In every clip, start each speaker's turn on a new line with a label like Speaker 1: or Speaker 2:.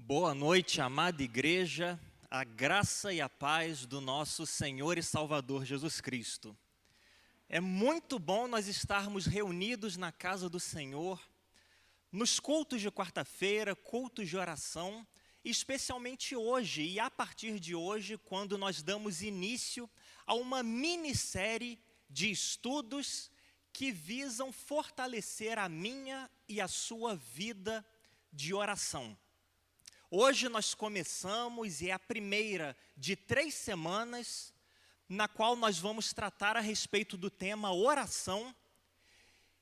Speaker 1: Boa noite, amada igreja, a graça e a paz do nosso Senhor e Salvador Jesus Cristo. É muito bom nós estarmos reunidos na casa do Senhor, nos cultos de quarta-feira, cultos de oração, especialmente hoje e a partir de hoje, quando nós damos início a uma minissérie de estudos que visam fortalecer a minha e a sua vida de oração. Hoje nós começamos, e é a primeira de 3 semanas, na qual nós vamos tratar a respeito do tema oração,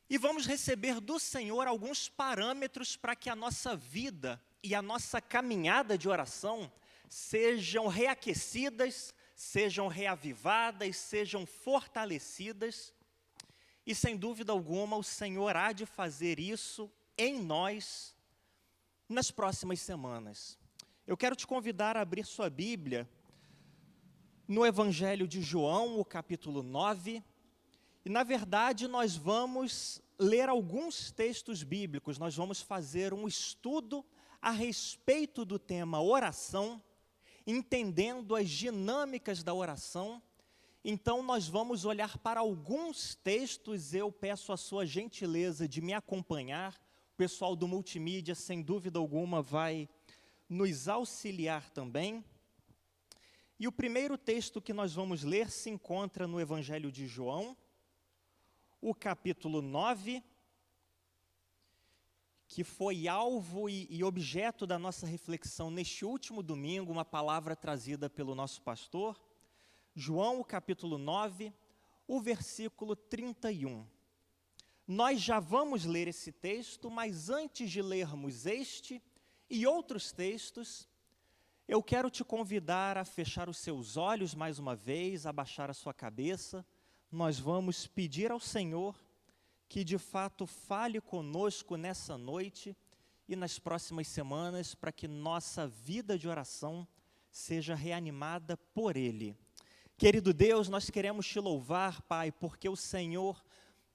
Speaker 1: e vamos receber do Senhor alguns parâmetros para que a nossa vida e a nossa caminhada de oração sejam reaquecidas, sejam reavivadas, sejam fortalecidas, e sem dúvida alguma o Senhor há de fazer isso em nós, nas próximas semanas. Eu quero te convidar a abrir sua Bíblia no Evangelho de João, o capítulo 9. E, na verdade, nós vamos ler alguns textos bíblicos. Nós vamos fazer um estudo a respeito do tema oração, entendendo as dinâmicas da oração. Então, nós vamos olhar para alguns textos. Eu peço a sua gentileza de me acompanhar. O pessoal do multimídia, sem dúvida alguma, vai nos auxiliar também. E o primeiro texto que nós vamos ler se encontra no Evangelho de João, o capítulo 9, que foi alvo e objeto da nossa reflexão neste último domingo, uma palavra trazida pelo nosso pastor. João, o capítulo 9, o versículo 31. Nós já vamos ler esse texto, mas antes de lermos este e outros textos, eu quero te convidar a fechar os seus olhos mais uma vez, a baixar a sua cabeça. Nós vamos pedir ao Senhor que de fato fale conosco nessa noite e nas próximas semanas, para que nossa vida de oração seja reanimada por Ele. Querido Deus, nós queremos te louvar, Pai, porque o Senhor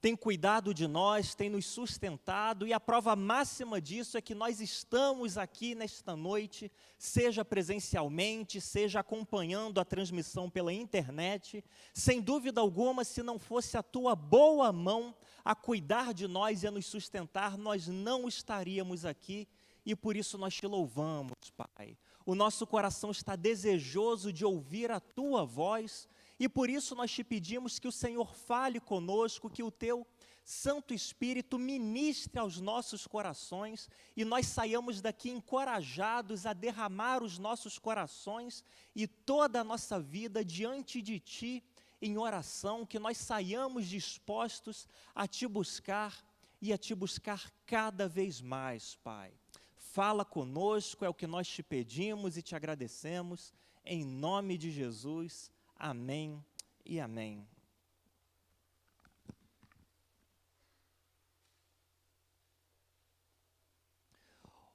Speaker 1: tem cuidado de nós, tem nos sustentado, e a prova máxima disso é que nós estamos aqui nesta noite, seja presencialmente, seja acompanhando a transmissão pela internet. Sem dúvida alguma, se não fosse a tua boa mão a cuidar de nós e a nos sustentar, nós não estaríamos aqui, e por isso nós te louvamos, Pai. O nosso coração está desejoso de ouvir a tua voz, e por isso nós te pedimos que o Senhor fale conosco, que o teu Santo Espírito ministre aos nossos corações, e nós saiamos daqui encorajados a derramar os nossos corações e toda a nossa vida diante de ti em oração, que nós saiamos dispostos a te buscar e a te buscar cada vez mais, Pai. Fala conosco, é o que nós te pedimos e te agradecemos, em nome de Jesus. Amém e amém.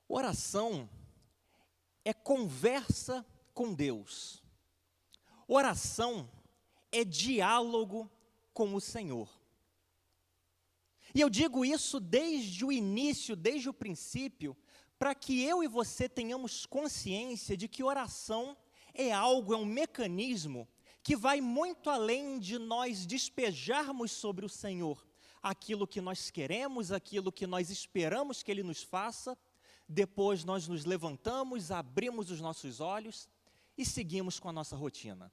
Speaker 1: Oração é conversa com Deus. Oração é diálogo com o Senhor. E eu digo isso desde o início, desde o princípio, para que eu e você tenhamos consciência de que oração é um mecanismo que vai muito além de nós despejarmos sobre o Senhor aquilo que nós queremos, aquilo que nós esperamos que Ele nos faça. Depois nós nos levantamos, abrimos os nossos olhos e seguimos com a nossa rotina.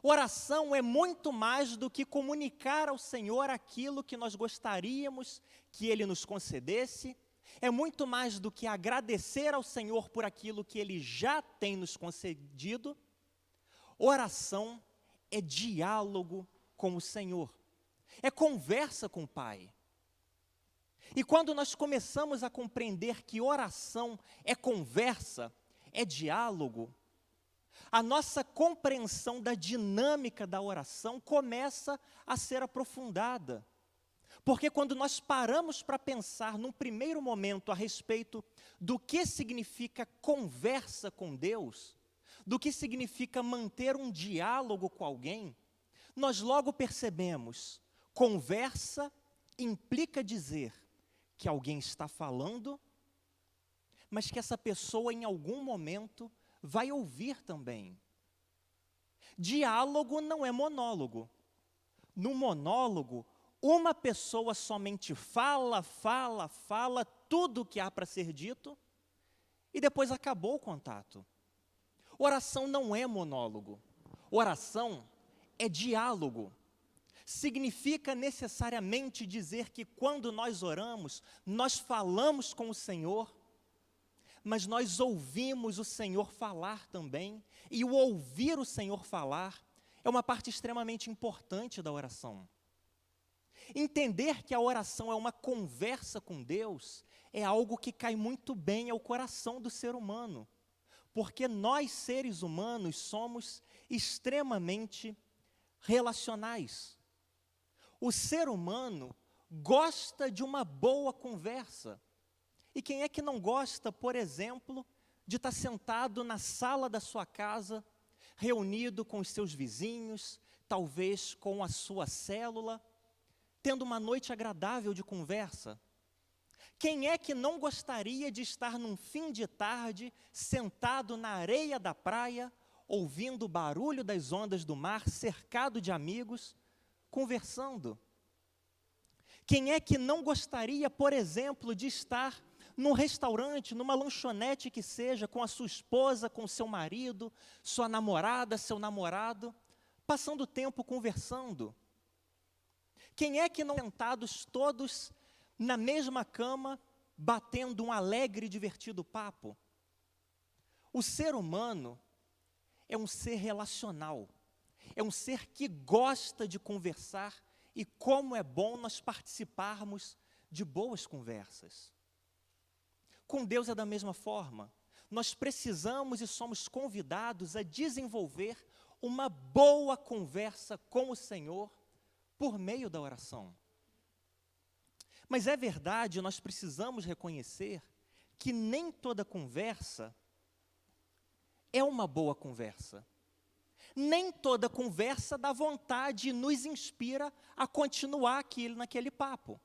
Speaker 1: Oração é muito mais do que comunicar ao Senhor aquilo que nós gostaríamos que Ele nos concedesse. É muito mais do que agradecer ao Senhor por aquilo que Ele já tem nos concedido. Oração é diálogo com o Senhor, é conversa com o Pai. E quando nós começamos a compreender que oração é conversa, é diálogo, a nossa compreensão da dinâmica da oração começa a ser aprofundada. Porque quando nós paramos para pensar num primeiro momento a respeito do que significa conversa com Deus, do que significa manter um diálogo com alguém, nós logo percebemos, conversa implica dizer que alguém está falando, mas que essa pessoa em algum momento vai ouvir também. Diálogo não é monólogo. No monólogo, uma pessoa somente fala tudo o que há para ser dito e depois acabou o contato. Oração não é monólogo. Oração é diálogo. Significa necessariamente dizer que quando nós oramos, nós falamos com o Senhor, mas nós ouvimos o Senhor falar também, e o ouvir o Senhor falar é uma parte extremamente importante da oração. Entender que a oração é uma conversa com Deus é algo que cai muito bem ao coração do ser humano, porque nós, seres humanos, somos extremamente relacionais. O ser humano gosta de uma boa conversa. E quem é que não gosta, por exemplo, de estar sentado na sala da sua casa, reunido com os seus vizinhos, talvez com a sua célula, tendo uma noite agradável de conversa? Quem é que não gostaria de estar num fim de tarde, sentado na areia da praia, ouvindo o barulho das ondas do mar, cercado de amigos, conversando? Quem é que não gostaria, por exemplo, de estar num restaurante, numa lanchonete que seja, com a sua esposa, com o seu marido, sua namorada, seu namorado, passando tempo conversando? Quem é que não sentados todos na mesma cama, batendo um alegre e divertido papo? O ser humano é um ser relacional, é um ser que gosta de conversar, e como é bom nós participarmos de boas conversas. Com Deus é da mesma forma. Nós precisamos e somos convidados a desenvolver uma boa conversa com o Senhor por meio da oração. Mas é verdade, nós precisamos reconhecer que nem toda conversa é uma boa conversa. Nem toda conversa dá vontade e nos inspira a continuar naquele papo.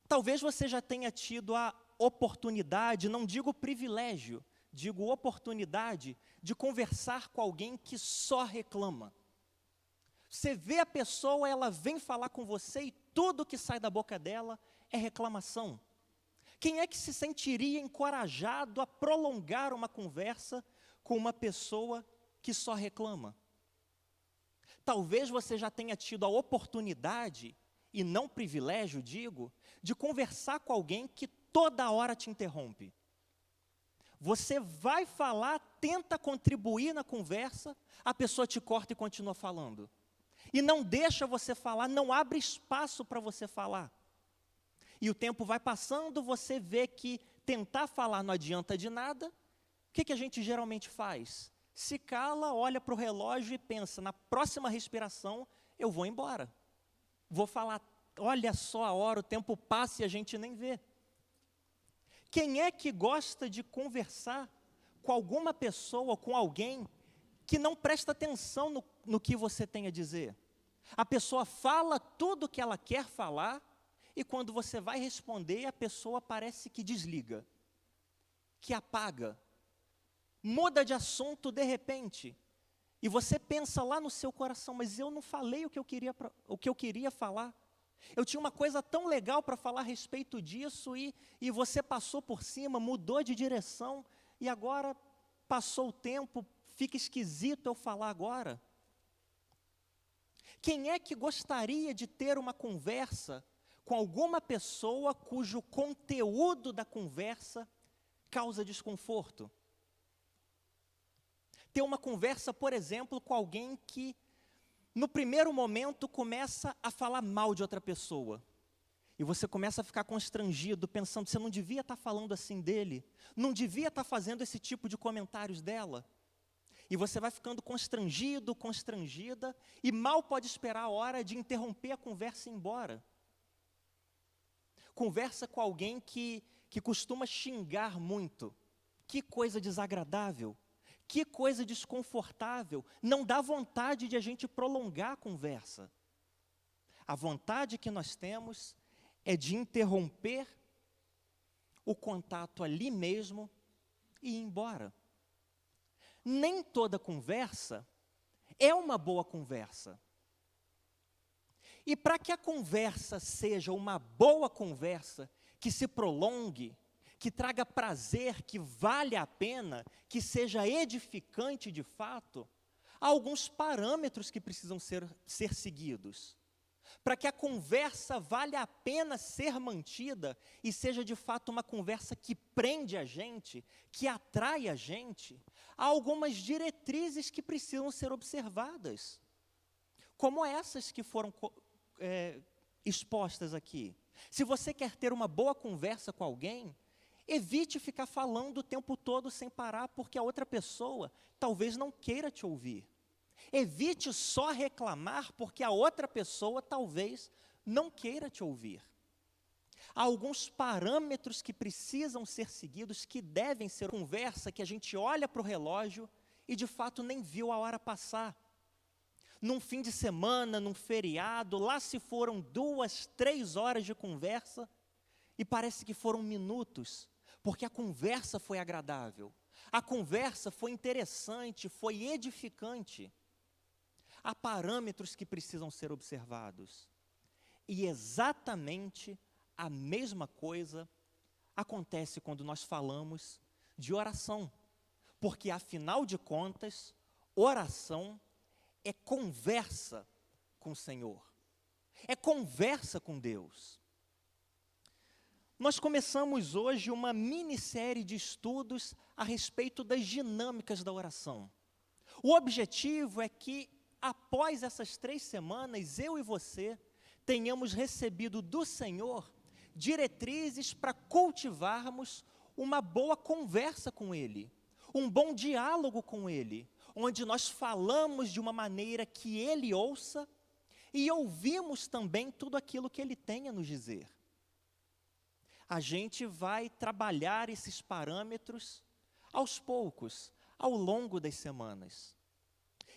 Speaker 1: Talvez você já tenha tido a oportunidade, não digo privilégio, digo oportunidade de conversar com alguém que só reclama. Você vê a pessoa, ela vem falar com você e tudo que sai da boca dela é reclamação. Quem é que se sentiria encorajado a prolongar uma conversa com uma pessoa que só reclama? Talvez você já tenha tido a oportunidade, e não privilégio, digo, de conversar com alguém que toda hora te interrompe. Você vai falar, tenta contribuir na conversa, a pessoa te corta e continua falando. E não deixa você falar, não abre espaço para você falar. E o tempo vai passando, você vê que tentar falar não adianta de nada. O que a gente geralmente faz? Se cala, olha para o relógio e pensa, na próxima respiração eu vou embora. Vou falar, olha só a hora, o tempo passa e a gente nem vê. Quem é que gosta de conversar com alguma pessoa, com alguém que não presta atenção no que você tem a dizer? A pessoa fala tudo o que ela quer falar e quando você vai responder, a pessoa parece que desliga, que apaga. Muda de assunto de repente, e você pensa lá no seu coração, mas eu não falei o que eu queria falar. Eu tinha uma coisa tão legal para falar a respeito disso, e você passou por cima, mudou de direção, e agora passou o tempo, fica esquisito eu falar agora. Quem é que gostaria de ter uma conversa com alguma pessoa cujo conteúdo da conversa causa desconforto? Ter uma conversa, por exemplo, com alguém que, no primeiro momento, começa a falar mal de outra pessoa. E você começa a ficar constrangido, pensando, você não devia estar falando assim dele, não devia estar fazendo esse tipo de comentários dela. E você vai ficando constrangido, constrangida, e mal pode esperar a hora de interromper a conversa e ir embora. Conversa com alguém que costuma xingar muito. Que coisa desagradável. Que coisa desconfortável, não dá vontade de a gente prolongar a conversa. A vontade que nós temos é de interromper o contato ali mesmo e ir embora. Nem toda conversa é uma boa conversa. E para que a conversa seja uma boa conversa, que se prolongue, que traga prazer, que valha a pena, que seja edificante de fato, há alguns parâmetros que precisam ser seguidos. Para que a conversa valha a pena ser mantida e seja de fato uma conversa que prende a gente, que atrai a gente, há algumas diretrizes que precisam ser observadas, como essas que foram expostas aqui. Se você quer ter uma boa conversa com alguém, evite ficar falando o tempo todo sem parar, porque a outra pessoa talvez não queira te ouvir. Evite só reclamar, porque a outra pessoa talvez não queira te ouvir. Há alguns parâmetros que precisam ser seguidos, que devem ser conversa, que a gente olha para o relógio e de fato nem viu a hora passar. Num fim de semana, num feriado, lá se foram 2, 3 horas de conversa e parece que foram minutos, porque a conversa foi agradável, a conversa foi interessante, foi edificante. Há parâmetros que precisam ser observados. E exatamente a mesma coisa acontece quando nós falamos de oração. Porque, afinal de contas, oração é conversa com o Senhor. É conversa com Deus. Nós começamos hoje uma minissérie de estudos a respeito das dinâmicas da oração. O objetivo é que, após essas 3 semanas, eu e você tenhamos recebido do Senhor diretrizes para cultivarmos uma boa conversa com Ele, um bom diálogo com Ele, onde nós falamos de uma maneira que Ele ouça e ouvimos também tudo aquilo que Ele tem a nos dizer. A gente vai trabalhar esses parâmetros aos poucos, ao longo das semanas.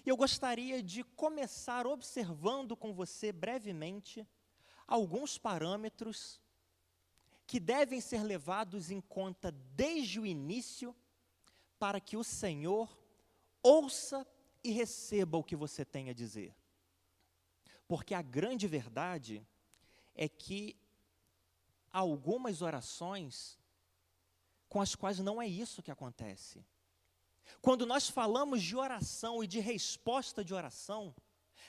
Speaker 1: E eu gostaria de começar observando com você brevemente alguns parâmetros que devem ser levados em conta desde o início para que o Senhor ouça e receba o que você tem a dizer. Porque a grande verdade é que há algumas orações com as quais não é isso que acontece. Quando nós falamos de oração e de resposta de oração,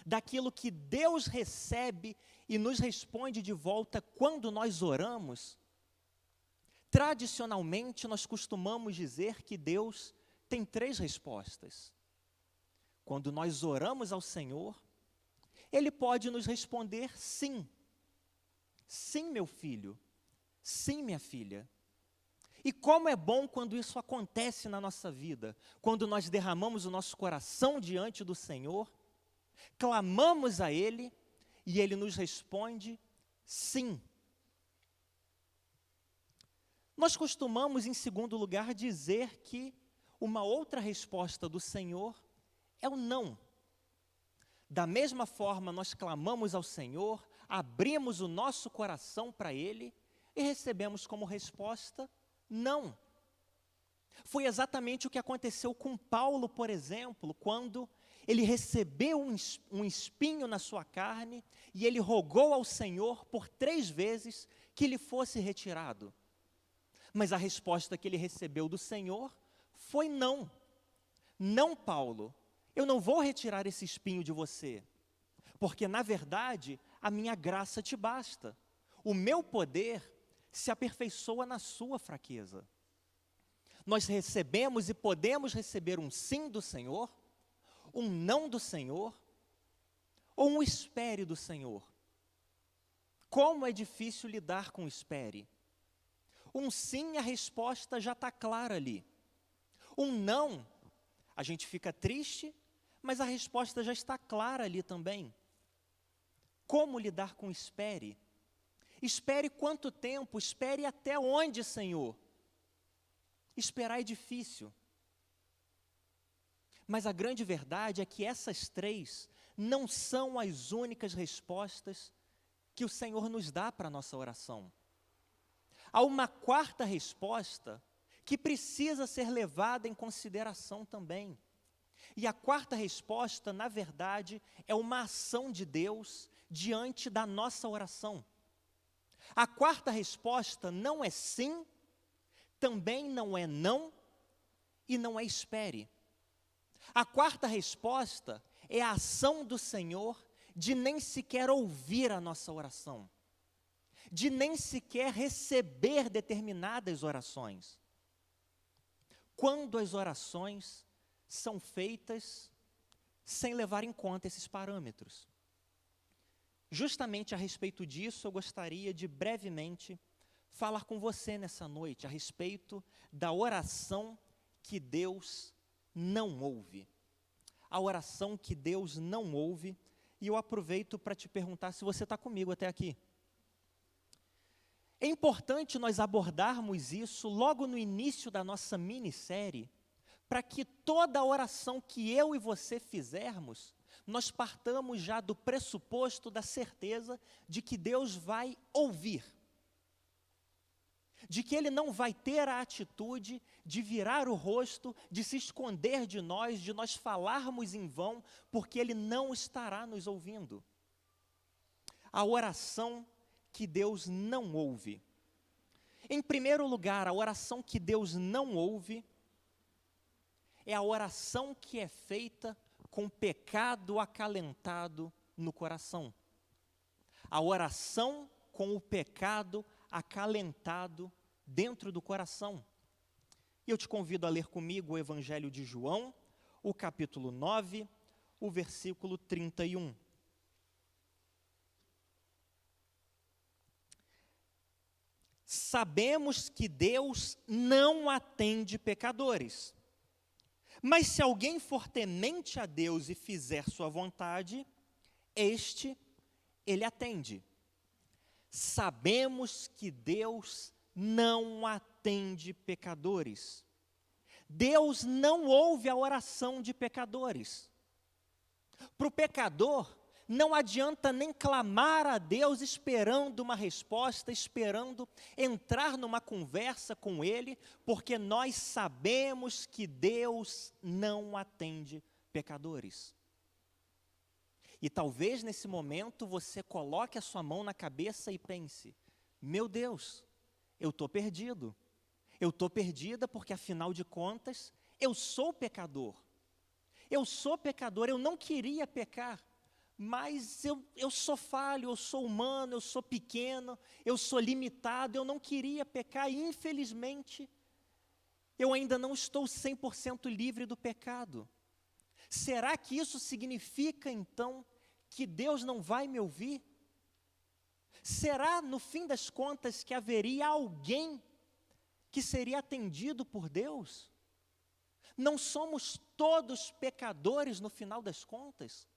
Speaker 1: daquilo que Deus recebe e nos responde de volta quando nós oramos, tradicionalmente nós costumamos dizer que Deus tem 3 respostas. Quando nós oramos ao Senhor, Ele pode nos responder sim. Sim, meu filho. Sim, minha filha. E como é bom quando isso acontece na nossa vida, quando nós derramamos o nosso coração diante do Senhor, clamamos a Ele e Ele nos responde sim. Nós costumamos, em segundo lugar, dizer que uma outra resposta do Senhor é o não. Da mesma forma, nós clamamos ao Senhor, abrimos o nosso coração para Ele e recebemos como resposta não. Foi exatamente o que aconteceu com Paulo, por exemplo, quando ele recebeu um espinho na sua carne e ele rogou ao Senhor por 3 vezes que lhe fosse retirado. Mas a resposta que ele recebeu do Senhor foi não. Não, Paulo, eu não vou retirar esse espinho de você, porque na verdade a minha graça te basta. O meu poder se aperfeiçoa na sua fraqueza. Nós recebemos e podemos receber um sim do Senhor, um não do Senhor, ou um espere do Senhor. Como é difícil lidar com o espere. Um sim, a resposta já está clara ali. Um não, a gente fica triste, mas a resposta já está clara ali também. Como lidar com o espere? Espere quanto tempo? Espere até onde, Senhor? Esperar é difícil. Mas a grande verdade é que essas 3 não são as únicas respostas que o Senhor nos dá para a nossa oração. há uma quarta resposta que precisa ser levada em consideração também. E a quarta resposta, na verdade, é uma ação de Deus diante da nossa oração. A quarta resposta não é sim, também não é não e não é espere. A quarta resposta é a ação do Senhor de nem sequer ouvir a nossa oração, de nem sequer receber determinadas orações. Quando as orações são feitas sem levar em conta esses parâmetros. Justamente a respeito disso, eu gostaria de brevemente falar com você nessa noite, a respeito da oração que Deus não ouve. A oração que Deus não ouve, e eu aproveito para te perguntar se você está comigo até aqui. É importante nós abordarmos isso logo no início da nossa minissérie, para que toda oração que eu e você fizermos, nós partamos já do pressuposto da certeza de que Deus vai ouvir. De que Ele não vai ter a atitude de virar o rosto, de se esconder de nós falarmos em vão, porque Ele não estará nos ouvindo. A oração que Deus não ouve. Em primeiro lugar, a oração que Deus não ouve é a oração que é feita com pecado acalentado no coração. A oração com o pecado acalentado dentro do coração. E eu te convido a ler comigo o Evangelho de João, o capítulo 9, o versículo 31. Sabemos que Deus não atende pecadores. Mas se alguém for temente a Deus e fizer sua vontade, Ele atende. Sabemos que Deus não atende pecadores. Deus não ouve a oração de pecadores. Para o pecador, não adianta nem clamar a Deus esperando uma resposta, esperando entrar numa conversa com Ele, porque nós sabemos que Deus não atende pecadores. E talvez nesse momento você coloque a sua mão na cabeça e pense: meu Deus, eu estou perdido. Eu estou perdida porque, afinal de contas, eu sou pecador. Eu sou pecador, eu não queria pecar. Mas eu sou falho, eu sou humano, eu sou pequeno, eu sou limitado, eu não queria pecar e, infelizmente, eu ainda não estou 100% livre do pecado. Será que isso significa, então, que Deus não vai me ouvir? Será, no fim das contas, que haveria alguém que seria atendido por Deus? Não somos todos pecadores no final das contas?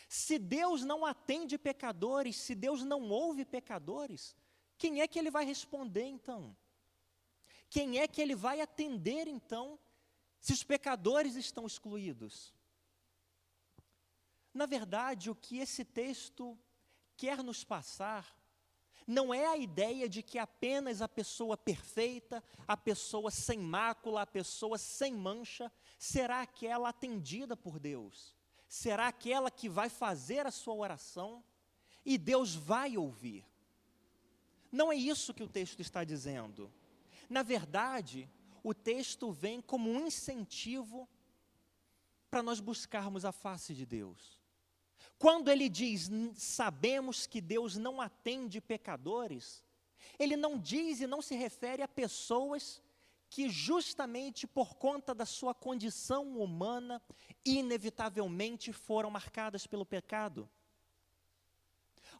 Speaker 1: Se Deus não atende pecadores, se Deus não ouve pecadores, quem é que Ele vai responder então? Quem é que Ele vai atender então, se os pecadores estão excluídos? Na verdade, o que esse texto quer nos passar não é a ideia de que apenas a pessoa perfeita, a pessoa sem mácula, a pessoa sem mancha, será aquela atendida por Deus. Será aquela que vai fazer a sua oração e Deus vai ouvir. Não é isso que o texto está dizendo. Na verdade, o texto vem como um incentivo para nós buscarmos a face de Deus. Quando ele diz, sabemos que Deus não atende pecadores, ele não diz e não se refere a pessoas que justamente por conta da sua condição humana, inevitavelmente foram marcadas pelo pecado.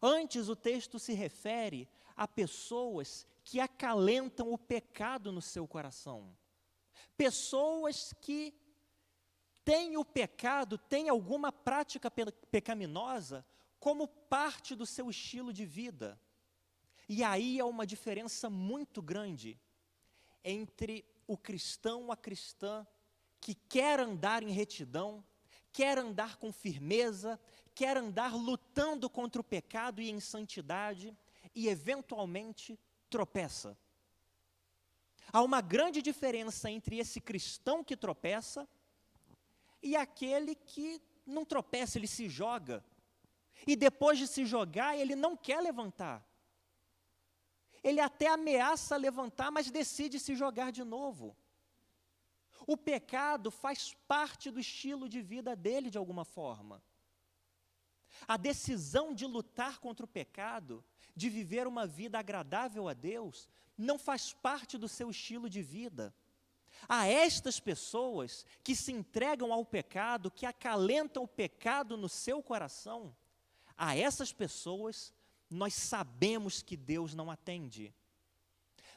Speaker 1: Antes, o texto se refere a pessoas que acalentam o pecado no seu coração. Pessoas que têm o pecado, têm alguma prática pecaminosa como parte do seu estilo de vida. E aí há uma diferença muito grande entre o cristão, a cristã, que quer andar em retidão, quer andar com firmeza, quer andar lutando contra o pecado e em santidade, e eventualmente tropeça. Há uma grande diferença entre esse cristão que tropeça e aquele que não tropeça, ele se joga. E depois de se jogar, ele não quer levantar. Ele até ameaça levantar, mas decide se jogar de novo. O pecado faz parte do estilo de vida dele de alguma forma. A decisão de lutar contra o pecado, de viver uma vida agradável a Deus, não faz parte do seu estilo de vida. A estas pessoas que se entregam ao pecado, que acalentam o pecado no seu coração, a essas pessoas nós sabemos que Deus não atende.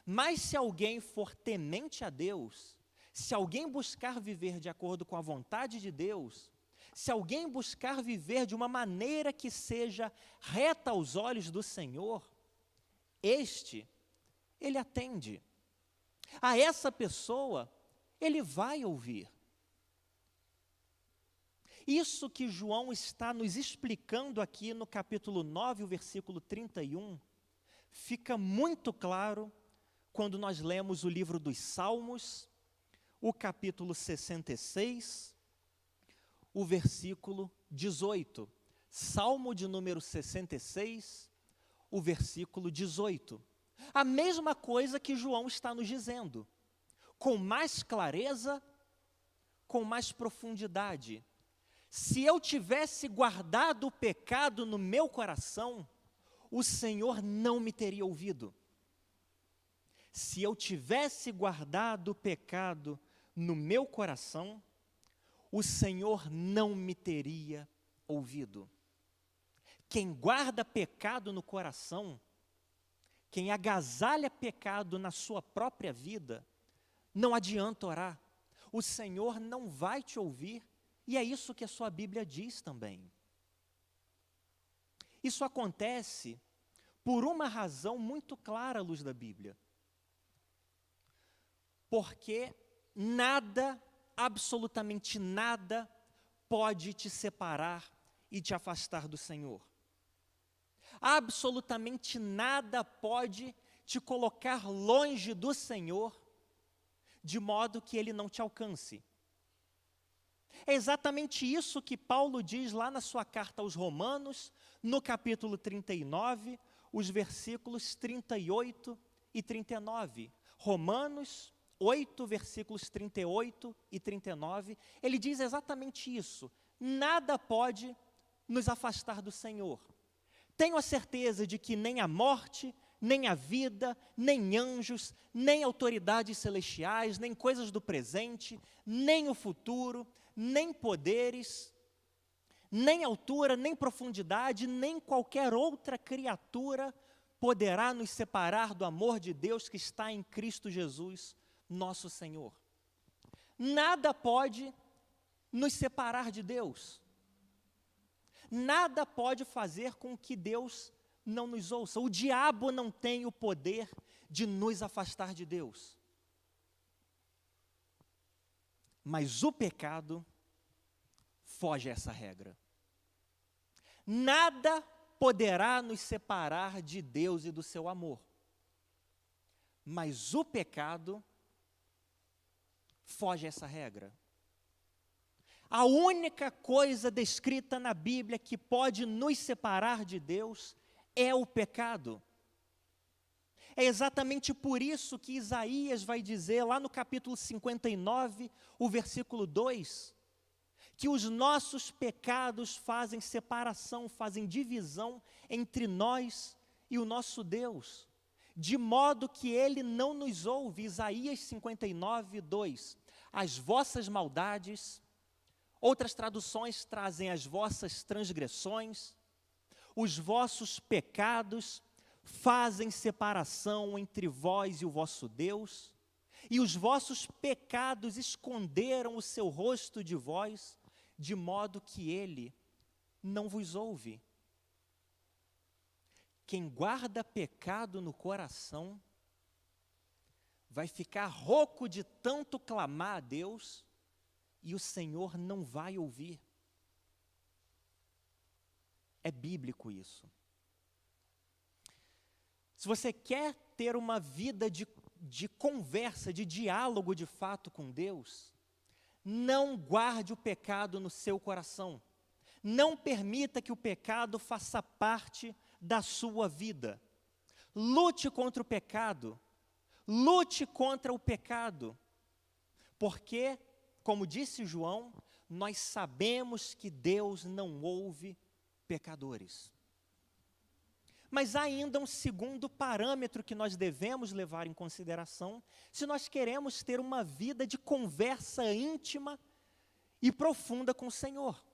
Speaker 1: Mas se alguém for temente a Deus, se alguém buscar viver de acordo com a vontade de Deus, se alguém buscar viver de uma maneira que seja reta aos olhos do Senhor, ele atende. A essa pessoa, ele vai ouvir. Isso que João está nos explicando aqui no capítulo 9, o versículo 31, fica muito claro quando nós lemos o livro dos Salmos, o capítulo 66, o versículo 18. Salmo de número 66, o versículo 18. A mesma coisa que João está nos dizendo, com mais clareza, com mais profundidade. Se eu tivesse guardado o pecado no meu coração, o Senhor não me teria ouvido. Se eu tivesse guardado o pecado no meu coração, o Senhor não me teria ouvido. Quem guarda pecado no coração, quem agasalha pecado na sua própria vida, não adianta orar. O Senhor não vai te ouvir. E é isso que a sua Bíblia diz também. Isso acontece por uma razão muito clara à luz da Bíblia. Porque nada, absolutamente nada, pode te separar e te afastar do Senhor. Absolutamente nada pode te colocar longe do Senhor, de modo que Ele não te alcance. É exatamente isso que Paulo diz lá na sua carta aos Romanos, no capítulo 39, os versículos 38 e 39. Romanos 8, versículos 38 e 39, ele diz exatamente isso. Nada pode nos afastar do Senhor. Tenho a certeza de que nem a morte, nem a vida, nem anjos, nem autoridades celestiais, nem coisas do presente, nem o futuro, nem poderes, nem altura, nem profundidade, nem qualquer outra criatura poderá nos separar do amor de Deus que está em Cristo Jesus, nosso Senhor. Nada pode nos separar de Deus. Nada pode fazer com que Deus não nos ouça. O diabo não tem o poder de nos afastar de Deus. Mas o pecado foge a essa regra. Nada poderá nos separar de Deus e do seu amor. Mas o pecado foge a essa regra. A única coisa descrita na Bíblia que pode nos separar de Deus é o pecado. É exatamente por isso que Isaías vai dizer lá no capítulo 59, o versículo 2, que os nossos pecados fazem separação, fazem divisão entre nós e o nosso Deus, de modo que Ele não nos ouve. Isaías 59, 2. As vossas maldades, outras traduções trazem as vossas transgressões, os vossos pecados fazem separação entre vós e o vosso Deus, e os vossos pecados esconderam o seu rosto de vós, de modo que Ele não vos ouve. Quem guarda pecado no coração vai ficar rouco de tanto clamar a Deus, e o Senhor não vai ouvir. É bíblico isso. Se você quer ter uma vida de
Speaker 2: de conversa, de diálogo de fato com Deus, não guarde o pecado no seu coração. Não permita que o pecado faça parte da sua vida. Lute contra o pecado. Lute contra o pecado. Porque, como disse João, nós sabemos que Deus não ouve pecadores. Mas há ainda um segundo parâmetro que nós devemos levar em consideração se nós queremos ter uma vida de conversa íntima e profunda com o Senhor.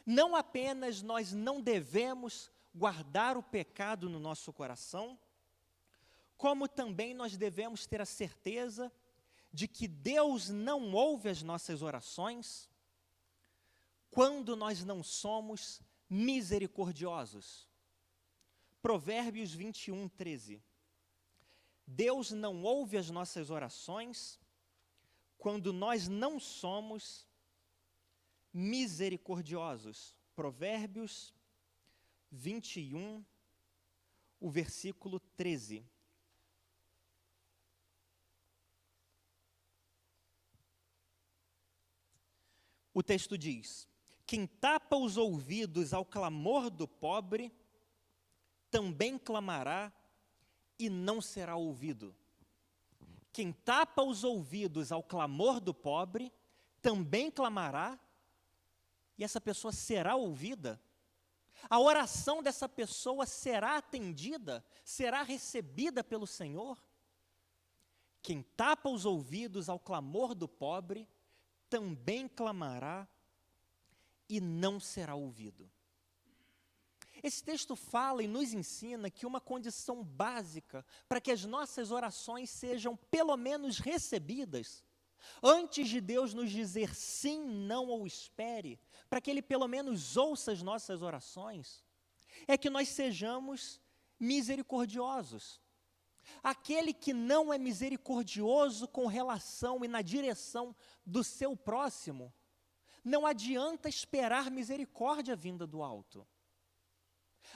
Speaker 2: Não apenas nós não devemos guardar o pecado no nosso coração, como também nós devemos ter a certeza de que Deus não ouve as nossas orações quando nós não somos misericordiosos. Provérbios 21, 13. Deus não ouve as nossas orações quando nós não somos misericordiosos. Provérbios 21, o versículo 13. O texto diz: quem tapa os ouvidos ao clamor do pobre, também clamará e não será ouvido. Quem tapa os ouvidos ao clamor do pobre, também clamará, e essa pessoa será ouvida. A oração dessa pessoa será atendida, será recebida pelo Senhor. Quem tapa os ouvidos ao clamor do pobre, também clamará e não será ouvido. Esse texto fala e nos ensina que uma condição básica para que as nossas orações sejam pelo menos recebidas, antes de Deus nos dizer sim, não ou espere, para que Ele pelo menos ouça as nossas orações, é que nós sejamos misericordiosos. Aquele que não é misericordioso com relação e na direção do seu próximo, não adianta esperar misericórdia vinda do alto.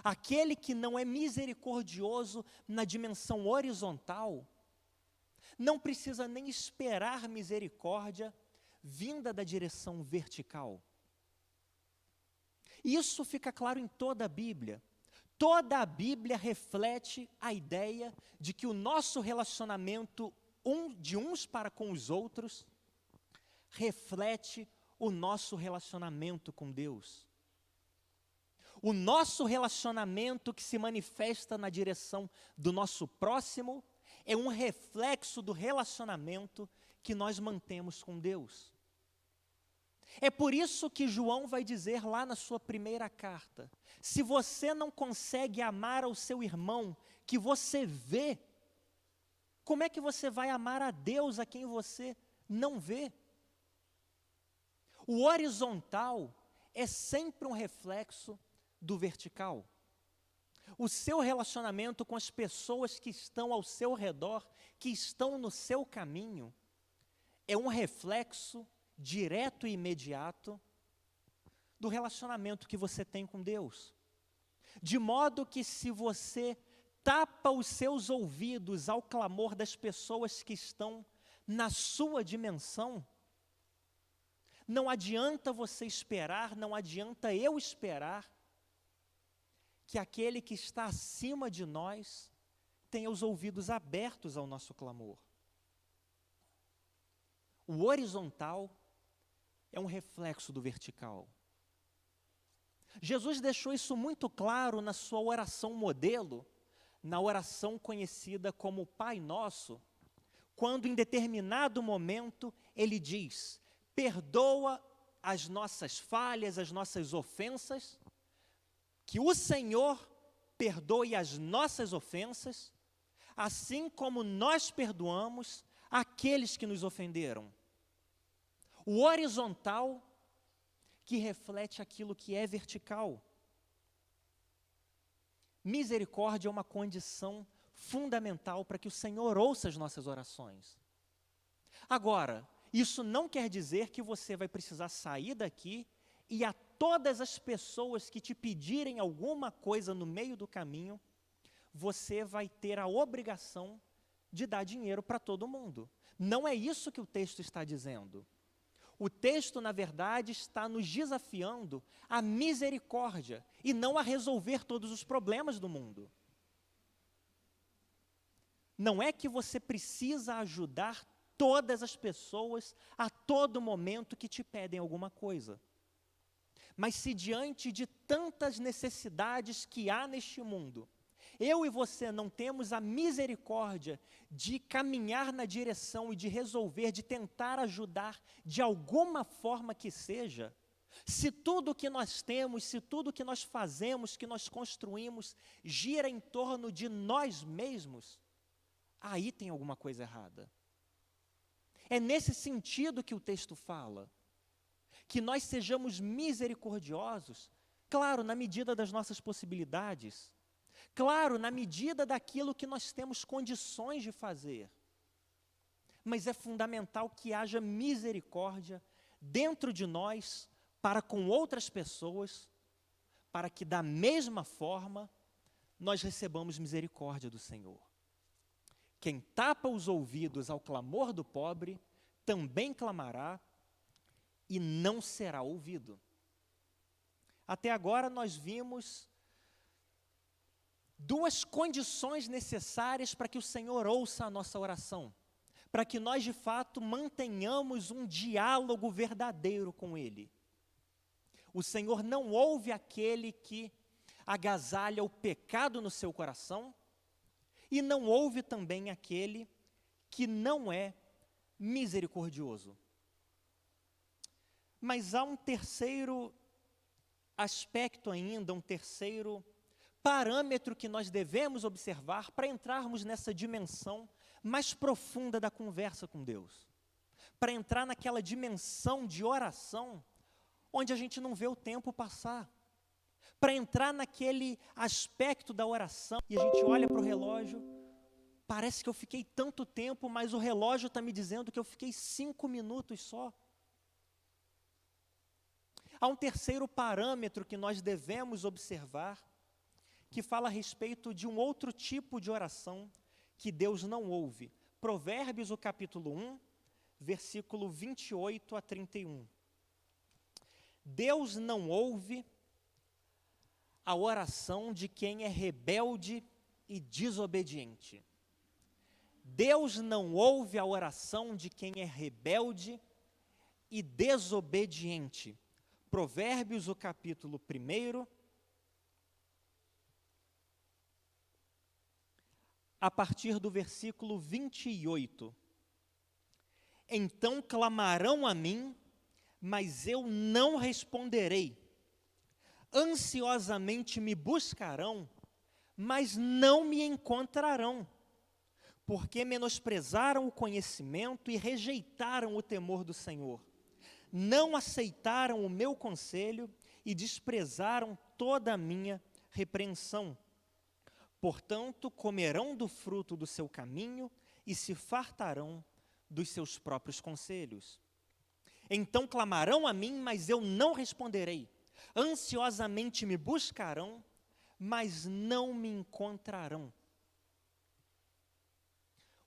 Speaker 2: Aquele que não é misericordioso na dimensão horizontal, não precisa nem esperar misericórdia vinda da direção vertical. Isso fica claro em toda a Bíblia. Toda a Bíblia reflete a ideia de que o nosso relacionamento de uns para com os outros reflete o nosso relacionamento com Deus. O nosso relacionamento que se manifesta na direção do nosso próximo é um reflexo do relacionamento que nós mantemos com Deus. É por isso que João vai dizer lá na sua primeira carta: se você não consegue amar ao seu irmão que você vê, como é que você vai amar a Deus a quem você não vê? O horizontal é sempre um reflexo do vertical. O seu relacionamento com as pessoas que estão ao seu redor, que estão no seu caminho, é um reflexo direto e imediato do relacionamento que você tem com Deus. De modo que se você tapa os seus ouvidos ao clamor das pessoas que estão na sua dimensão, não adianta você esperar, não adianta eu esperar que aquele que está acima de nós tenha os ouvidos abertos ao nosso clamor. O horizontal é um reflexo do vertical. Jesus deixou isso muito claro na sua oração modelo, na oração conhecida como Pai Nosso, quando em determinado momento ele diz: perdoa as nossas falhas, as nossas ofensas, que o Senhor perdoe as nossas ofensas, assim como nós perdoamos aqueles que nos ofenderam. O horizontal que reflete aquilo que é vertical. Misericórdia é uma condição fundamental para que o Senhor ouça as nossas orações. Agora, isso não quer dizer que você vai precisar sair daqui e a todas as pessoas que te pedirem alguma coisa no meio do caminho, você vai ter a obrigação de dar dinheiro para todo mundo. Não é isso que o texto está dizendo. O texto, na verdade, está nos desafiando à misericórdia e não a resolver todos os problemas do mundo. Não é que você precisa ajudar todas as pessoas a todo momento que te pedem alguma coisa. Mas se diante de tantas necessidades que há neste mundo, eu e você não temos a misericórdia de caminhar na direção e de resolver, de tentar ajudar de alguma forma que seja, se tudo o que nós temos, se tudo o que nós fazemos, que nós construímos, gira em torno de nós mesmos, aí tem alguma coisa errada. É nesse sentido que o texto fala, que nós sejamos misericordiosos, claro, na medida das nossas possibilidades, claro, na medida daquilo que nós temos condições de fazer. Mas é fundamental que haja misericórdia dentro de nós, para com outras pessoas, para que da mesma forma nós recebamos misericórdia do Senhor. Quem tapa os ouvidos ao clamor do pobre, também clamará e não será ouvido. Até agora nós vimos duas condições necessárias para que o Senhor ouça a nossa oração, para que nós de fato mantenhamos um diálogo verdadeiro com Ele. O Senhor não ouve aquele que agasalha o pecado no seu coração, e não ouve também aquele que não é misericordioso. Mas há um terceiro aspecto ainda, um terceiro parâmetro que nós devemos observar para entrarmos nessa dimensão mais profunda da conversa com Deus. Para entrar naquela dimensão de oração, onde a gente não vê o tempo passar. Para entrar naquele aspecto da oração, e a gente olha para o relógio, parece que eu fiquei tanto tempo, mas o relógio está me dizendo que eu fiquei 5 minutos só. Há um terceiro parâmetro que nós devemos observar, que fala a respeito de um outro tipo de oração que Deus não ouve. Provérbios, o capítulo 1, versículo 28 a 31. Deus não ouve a oração de quem é rebelde e desobediente. Deus não ouve a oração de quem é rebelde e desobediente. Provérbios, o capítulo 1, a partir do versículo 28. Então clamarão a mim, mas eu não responderei. Ansiosamente me buscarão, mas não me encontrarão, porque menosprezaram o conhecimento e rejeitaram o temor do Senhor. Não aceitaram o meu conselho e desprezaram toda a minha repreensão. Portanto, comerão do fruto do seu caminho e se fartarão dos seus próprios conselhos. Então clamarão a mim, mas eu não responderei. Ansiosamente me buscarão, mas não me encontrarão.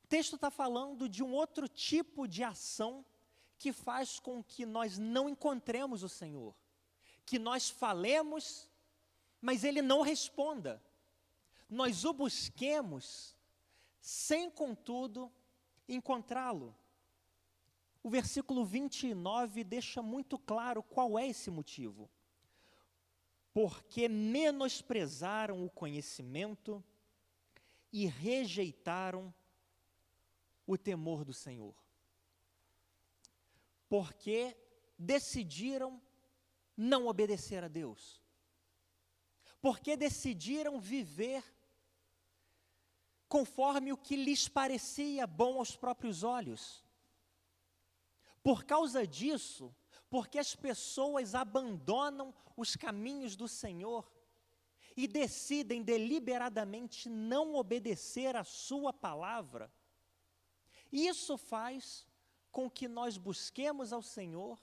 Speaker 2: O texto está falando de um outro tipo de ação que faz com que nós não encontremos o Senhor. Que nós falemos, mas Ele não responda. Nós o busquemos, sem, contudo, encontrá-lo. O versículo 29 deixa muito claro qual é esse motivo. Porque menosprezaram o conhecimento e rejeitaram o temor do Senhor. Porque decidiram não obedecer a Deus. Porque decidiram viver conforme o que lhes parecia bom aos próprios olhos. Por causa disso, porque as pessoas abandonam os caminhos do Senhor e decidem deliberadamente não obedecer a sua palavra, isso faz com que nós busquemos ao Senhor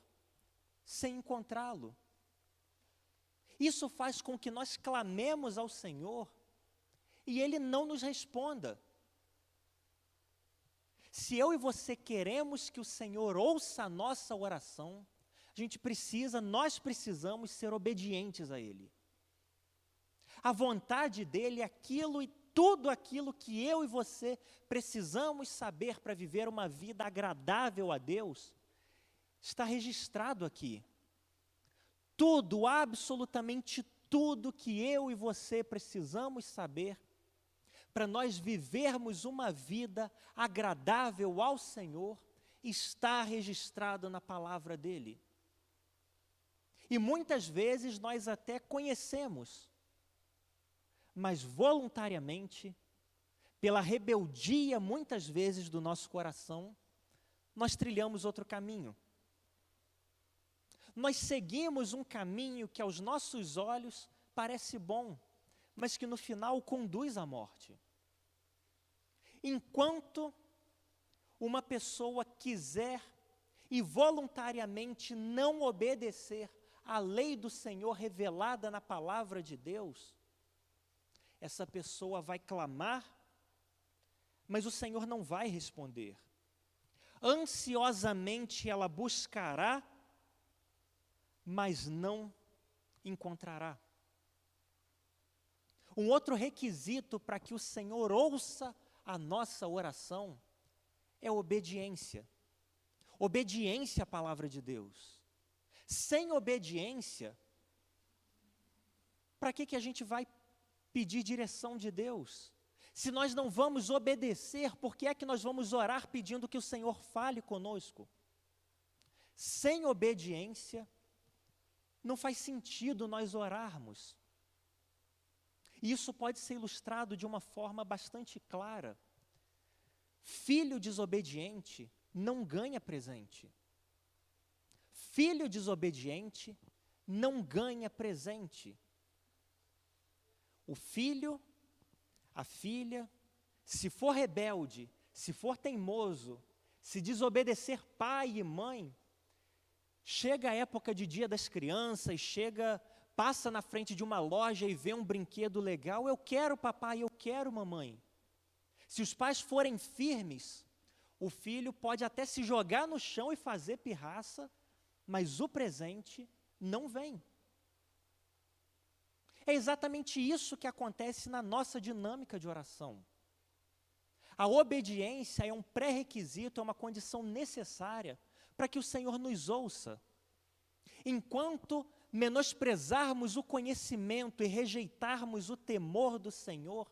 Speaker 2: sem encontrá-lo. Isso faz com que nós clamemos ao Senhor e Ele não nos responda. Se eu e você queremos que o Senhor ouça a nossa oração, nós precisamos ser obedientes a Ele. A vontade dEle é aquilo e tudo aquilo que eu e você precisamos saber para viver uma vida agradável a Deus, está registrado aqui. Tudo, absolutamente tudo que eu e você precisamos saber para nós vivermos uma vida agradável ao Senhor, está registrado na palavra dEle. E muitas vezes nós até conhecemos, mas voluntariamente, pela rebeldia muitas vezes do nosso coração, nós trilhamos outro caminho. Nós seguimos um caminho que aos nossos olhos parece bom, mas que no final conduz à morte. Enquanto uma pessoa quiser e voluntariamente não obedecer à lei do Senhor revelada na palavra de Deus, essa pessoa vai clamar, mas o Senhor não vai responder. Ansiosamente ela buscará, mas não encontrará. Um outro requisito para que o Senhor ouça a nossa oração é obediência. Obediência à palavra de Deus. Sem obediência, para que a gente vai pedir direção de Deus? Se nós não vamos obedecer, por que é que nós vamos orar pedindo que o Senhor fale conosco? Sem obediência, não faz sentido nós orarmos. E isso pode ser ilustrado de uma forma bastante clara. Filho desobediente não ganha presente. Filho desobediente não ganha presente. O filho, a filha, se for rebelde, se for teimoso, se desobedecer pai e mãe, chega a época de Dia das Crianças, passa na frente de uma loja e vê um brinquedo legal, eu quero papai, eu quero mamãe. Se os pais forem firmes, o filho pode até se jogar no chão e fazer pirraça, mas o presente não vem. É exatamente isso que acontece na nossa dinâmica de oração. A obediência é um pré-requisito, é uma condição necessária para que o Senhor nos ouça. Enquanto menosprezarmos o conhecimento e rejeitarmos o temor do Senhor,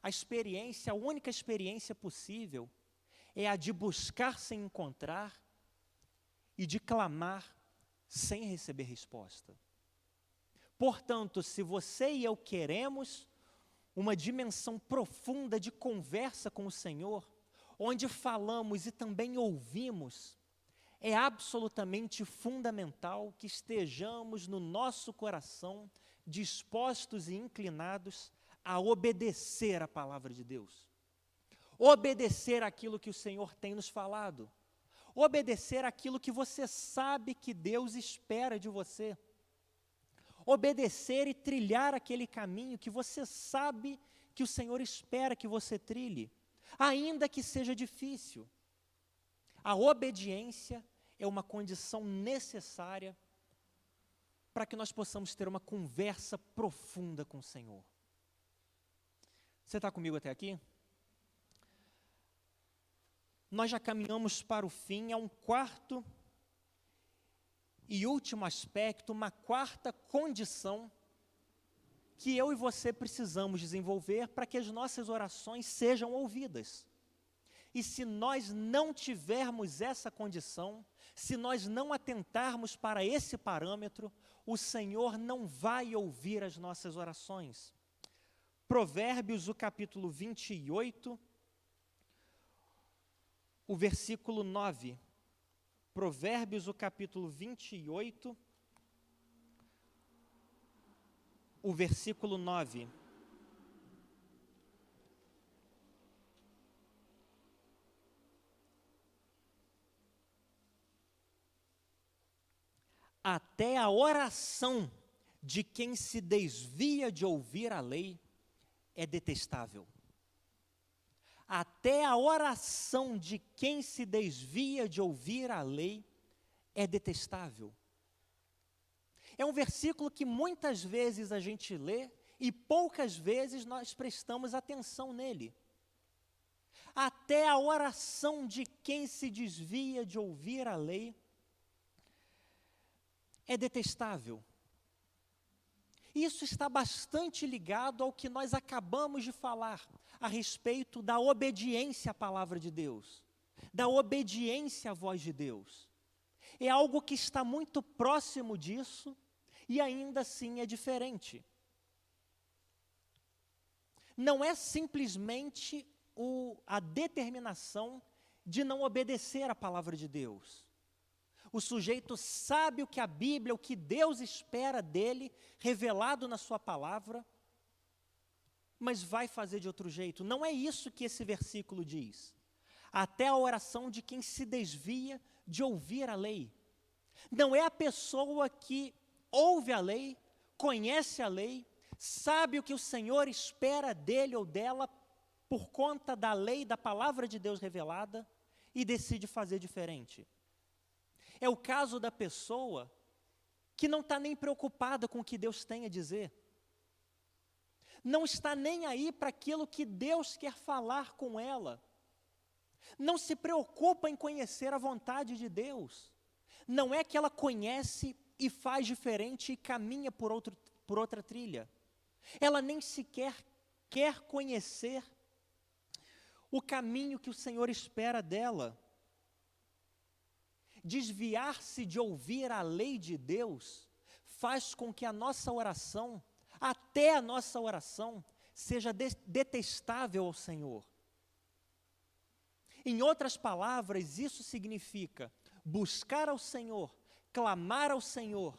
Speaker 2: a única experiência possível é a de buscar sem encontrar e de clamar sem receber resposta. Portanto, se você e eu queremos uma dimensão profunda de conversa com o Senhor, onde falamos e também ouvimos, é absolutamente fundamental que estejamos no nosso coração dispostos e inclinados a obedecer a palavra de Deus. Obedecer aquilo que o Senhor tem nos falado. Obedecer aquilo que você sabe que Deus espera de você. Obedecer e trilhar aquele caminho que você sabe que o Senhor espera que você trilhe, ainda que seja difícil. A obediência é uma condição necessária para que nós possamos ter uma conversa profunda com o Senhor. Você está comigo até aqui? Nós já caminhamos para o fim, é um quarto e último aspecto, uma quarta condição que eu e você precisamos desenvolver para que as nossas orações sejam ouvidas. E se nós não tivermos essa condição, se nós não atentarmos para esse parâmetro, o Senhor não vai ouvir as nossas orações. Provérbios, o capítulo 28, o versículo 9. Provérbios, o capítulo 28, o versículo 9. Até a oração de quem se desvia de ouvir a lei é detestável. até a oração de quem se desvia de ouvir a lei é detestável. É um versículo que muitas vezes a gente lê e poucas vezes nós prestamos atenção nele. Até a oração de quem se desvia de ouvir a lei é detestável. Isso está bastante ligado ao que nós acabamos de falar a respeito da obediência à palavra de Deus, da obediência à voz de Deus. É algo que está muito próximo disso e ainda assim é diferente. Não é simplesmente a determinação de não obedecer à palavra de Deus. O sujeito sabe o que a Bíblia, o que Deus espera dele, revelado na sua palavra, mas vai fazer de outro jeito. Não é isso que esse versículo diz. Até a oração de quem se desvia de ouvir a lei. Não é a pessoa que ouve a lei, conhece a lei, sabe o que o Senhor espera dele ou dela por conta da lei, da palavra de Deus revelada, e decide fazer diferente. É o caso da pessoa que não está nem preocupada com o que Deus tem a dizer. Não está nem aí para aquilo que Deus quer falar com ela. Não se preocupa em conhecer a vontade de Deus. Não é que ela conhece e faz diferente e caminha por outra trilha. Ela nem sequer quer conhecer o caminho que o Senhor espera dela. Desviar-se de ouvir a lei de Deus faz com que a nossa oração, até a nossa oração, seja detestável ao Senhor. Em outras palavras, isso significa buscar ao Senhor, clamar ao Senhor,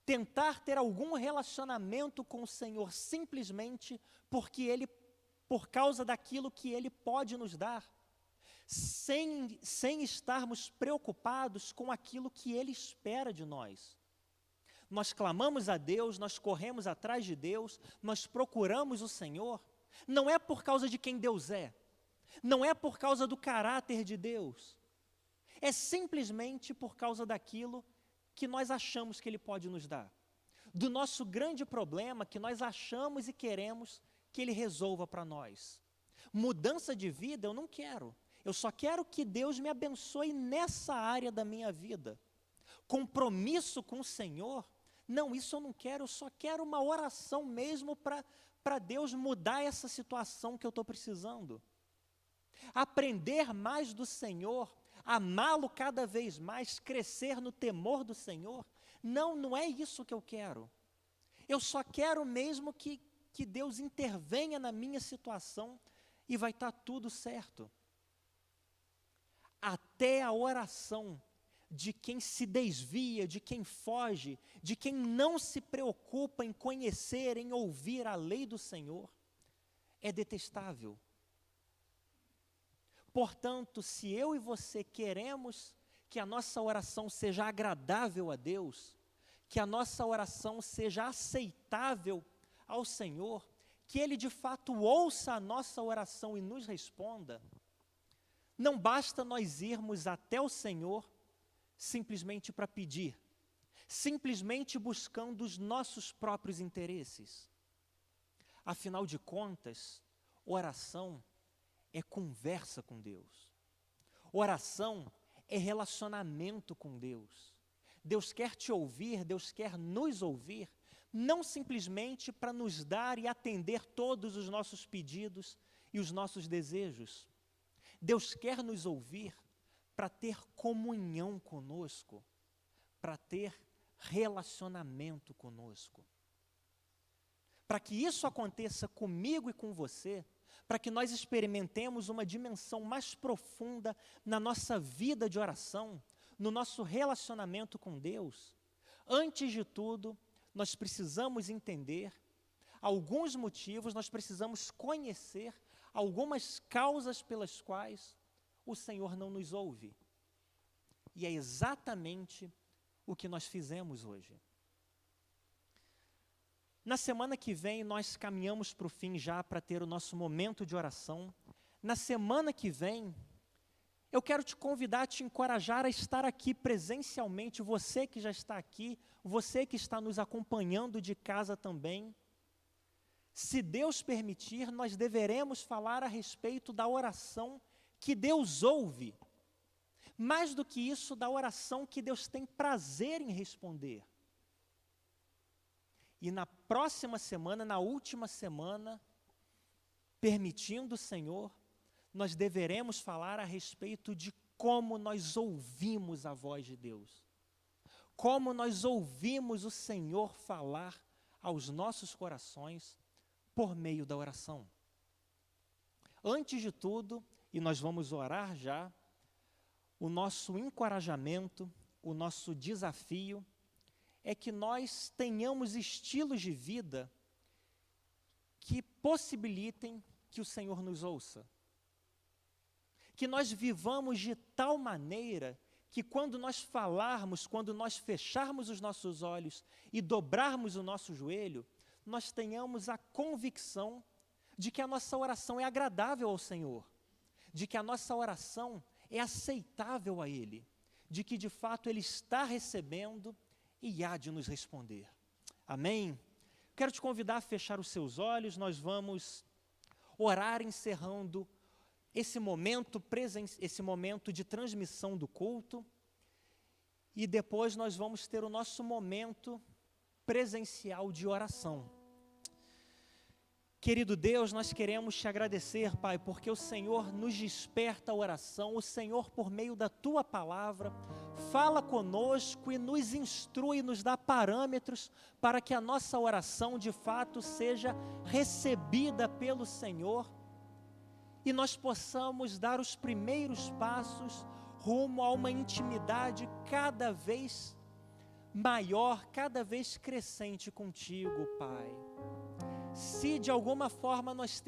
Speaker 2: tentar ter algum relacionamento com o Senhor simplesmente por causa daquilo que Ele pode nos dar, sem estarmos preocupados com aquilo que Ele espera de nós. Nós clamamos a Deus, nós corremos atrás de Deus, nós procuramos o Senhor, não é por causa de quem Deus é, não é por causa do caráter de Deus, é simplesmente por causa daquilo que nós achamos que Ele pode nos dar, do nosso grande problema que nós achamos e queremos que Ele resolva para nós. Mudança de vida eu não quero. Eu só quero que Deus me abençoe nessa área da minha vida. Compromisso com o Senhor, não, isso eu não quero, eu só quero uma oração mesmo para Deus mudar essa situação que eu estou precisando. Aprender mais do Senhor, amá-lo cada vez mais, crescer no temor do Senhor, não é isso que eu quero. Eu só quero mesmo que Deus intervenha na minha situação e vai estar tudo certo. Até a oração de quem se desvia, de quem foge, de quem não se preocupa em conhecer, em ouvir a lei do Senhor, é detestável. Portanto, se eu e você queremos que a nossa oração seja agradável a Deus, que a nossa oração seja aceitável ao Senhor, que Ele de fato ouça a nossa oração e nos responda, não basta nós irmos até o Senhor simplesmente para pedir, simplesmente buscando os nossos próprios interesses. Afinal de contas, oração é conversa com Deus. Oração é relacionamento com Deus. Deus quer te ouvir, Deus quer nos ouvir, não simplesmente para nos dar e atender todos os nossos pedidos e os nossos desejos. Deus quer nos ouvir para ter comunhão conosco, para ter relacionamento conosco. Para que isso aconteça comigo e com você, para que nós experimentemos uma dimensão mais profunda na nossa vida de oração, no nosso relacionamento com Deus, antes de tudo, nós precisamos entender alguns motivos, nós precisamos conhecer algumas causas pelas quais o Senhor não nos ouve. E é exatamente o que nós fizemos hoje. Na semana que vem, nós caminhamos para o fim já para ter o nosso momento de oração. na semana que vem, eu quero te convidar, te encorajar a estar aqui presencialmente, você que já está aqui, você que está nos acompanhando de casa também. Se Deus permitir, nós deveremos falar a respeito da oração que Deus ouve. Mais do que isso, da oração que Deus tem prazer em responder. E na próxima semana, na última semana, permitindo o Senhor, nós deveremos falar a respeito de como nós ouvimos a voz de Deus. Como nós ouvimos o Senhor falar aos nossos corações por meio da oração. Antes de tudo, e nós vamos orar já, o nosso encorajamento, o nosso desafio é que nós tenhamos estilos de vida que possibilitem que o Senhor nos ouça. Que nós vivamos de tal maneira que quando nós falarmos, quando nós fecharmos os nossos olhos e dobrarmos o nosso joelho, nós tenhamos a convicção de que a nossa oração é agradável ao Senhor, de que a nossa oração é aceitável a Ele, de que de fato Ele está recebendo e há de nos responder. Amém? Quero te convidar a fechar os seus olhos, nós vamos orar encerrando esse momento de transmissão do culto, e depois nós vamos ter o nosso momento presencial de oração. Querido Deus, nós queremos te agradecer, Pai, porque o Senhor nos desperta a oração, o Senhor, por meio da Tua palavra, fala conosco e nos instrui, nos dá parâmetros para que a nossa oração, de fato, seja recebida pelo Senhor e nós possamos dar os primeiros passos rumo a uma intimidade cada vez maior, cada vez crescente contigo, Pai. Se de alguma forma nós temos